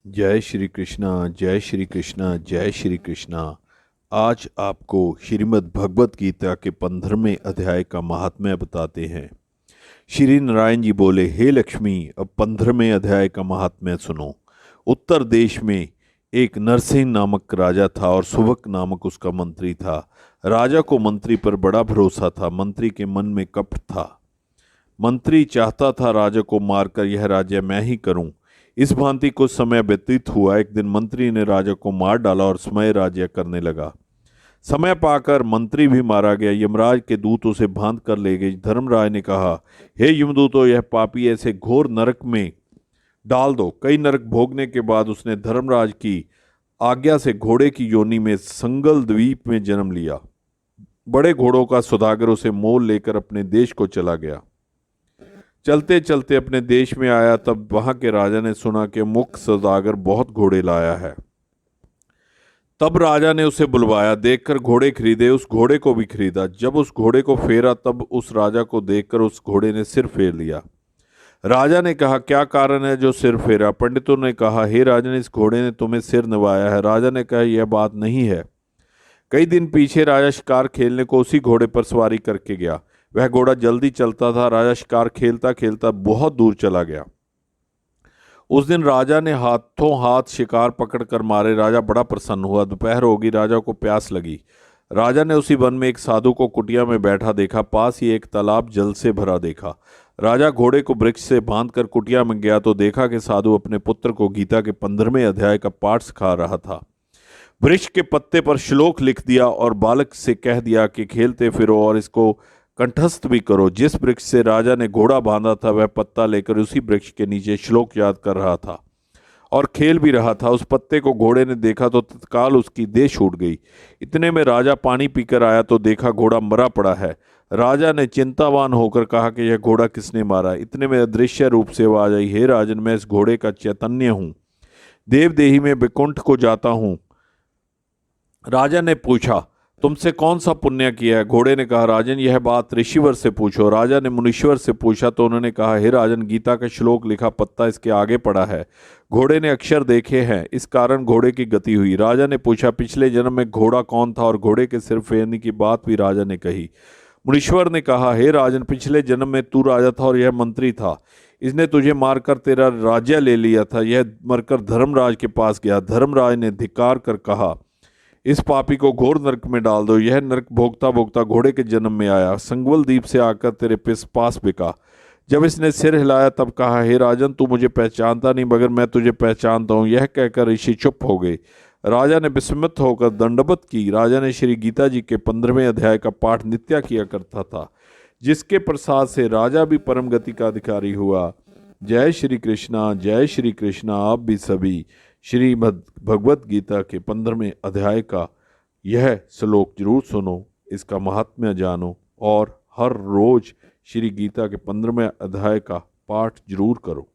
जय श्री कृष्णा, जय श्री कृष्णा, जय श्री कृष्णा। आज आपको श्रीमद् भगवत गीता के 15वें अध्याय का महात्म्य बताते हैं। श्री नारायण जी बोले, हे लक्ष्मी, अब 15वें अध्याय का महात्म्य सुनो। उत्तर देश में एक नरसिंह नामक राजा था और सुबक नामक उसका मंत्री था। राजा को मंत्री पर बड़ा भरोसा था। मंत्री के मन में कपट था। मंत्री चाहता था राजा को मारकर यह राज्य मैं ही करूं। इस भांति कुछ समय व्यतीत हुआ। एक दिन मंत्री ने राजा को मार डाला और स्वयं राज्य करने लगा। समय पाकर मंत्री भी मारा गया। यमराज के दूत उसे बांध कर ले गए। धर्मराज ने कहा, हे यमदूतों, यह पापी ऐसे घोर नरक में डाल दो। कई नरक भोगने के बाद उसने धर्मराज की आज्ञा से घोड़े की योनि में संगल द्वीप में जन्म लिया। बड़े घोड़ों का सौदागर उसे मोल लेकर अपने देश को चला गया। चलते चलते अपने देश में आया, तब वहां के राजा ने सुना कि मुख्य सौदागर बहुत घोड़े लाया है। तब राजा ने उसे बुलवाया। देखकर घोड़े खरीदे, उस घोड़े को भी खरीदा। जब उस घोड़े को फेरा, तब उस राजा को देखकर उस घोड़े ने सिर फेर लिया। राजा ने कहा, क्या कारण है जो सिर फेरा? पंडितों ने कहा, हे राजन, इस घोड़े ने तुम्हें सिर नवाया है। राजा ने कहा, यह बात नहीं है। कई दिन पीछे राजा शिकार खेलने को उसी घोड़े पर सवारी करके गया। वह घोड़ा जल्दी चलता था। राजा शिकार खेलता खेलता बहुत दूर चला गया। उस दिन राजा ने हाथों हाथ शिकार पकड़कर मारे। राजा बड़ा प्रसन्न हुआ। दोपहर होगी, राजा को प्यास लगी। राजा ने उसी वन में एक साधु को कुटिया में बैठा देखा। पास ही एक तालाब जल से भरा देखा। राजा घोड़े को वृक्ष से बांधकर कुटिया में गया तो देखा कि साधु अपने पुत्र को गीता के 15वें अध्याय का पाठ सिखा रहा था। वृक्ष के पत्ते पर श्लोक लिख दिया और बालक से कह दिया कि खेलते फिरो और इसको कंठस्थ भी करो। जिस वृक्ष से राजा ने घोड़ा बांधा था, वह पत्ता लेकर उसी वृक्ष के नीचे श्लोक याद कर रहा था और खेल भी रहा था। उस पत्ते को घोड़े ने देखा तो तत्काल उसकी देह छूट गई। इतने में राजा पानी पीकर आया तो देखा घोड़ा मरा पड़ा है। राजा ने चिंतावान होकर कहा कि यह घोड़ा किसने मारा? इतने में अदृश्य रूप से आवाज आई, हे राजन, मैं इस घोड़े का चैतन्य हूँ, देवदेही में वैकुंठ को जाता हूँ। राजा ने पूछा, तुमसे कौन सा पुण्य किया है? घोड़े ने कहा, राजन, यह बात ऋषिवर से पूछो। राजा ने मुनीश्वर से पूछा तो उन्होंने कहा, हे राजन, गीता का श्लोक लिखा पत्ता इसके आगे पड़ा है। घोड़े ने अक्षर देखे हैं, इस कारण घोड़े की गति हुई। राजा ने पूछा, पिछले जन्म में घोड़ा कौन था? और घोड़े के सिर फेरने की बात भी राजा ने कही। मुनीश्वर ने कहा, हे राजन, पिछले जन्म में तू राजा था और यह मंत्री था। इसने तुझे मारकर तेरा राज्य ले लिया था। यह मरकर धर्मराज के पास गया। धर्मराज ने धिक्कार कर कहा, इस पापी को घोर नरक में डाल दो। यह नरक भोगता भोगता घोड़े के जन्म में आया, संगवल द्वीप से आकर तेरे पास बिका। जब इसने सिर हिलाया तब कहा, हे राजन, तू मुझे पहचानता नहीं, मगर मैं तुझे पहचानता हूँ। यह कहकर ऋषि चुप हो गए। राजा ने विस्मित होकर दंडवत की। राजा ने श्री गीता जी के 15वें अध्याय का पाठ नित्य किया करता था, जिसके प्रसाद से राजा भी परम गति का अधिकारी हुआ। जय श्री कृष्णा, जय श्री कृष्णा। आप भी सभी श्रीमद् भगवत गीता के 15वें अध्याय का यह श्लोक जरूर सुनो, इसका महात्म्य जानो और हर रोज श्री गीता के 15वें अध्याय का पाठ जरूर करो।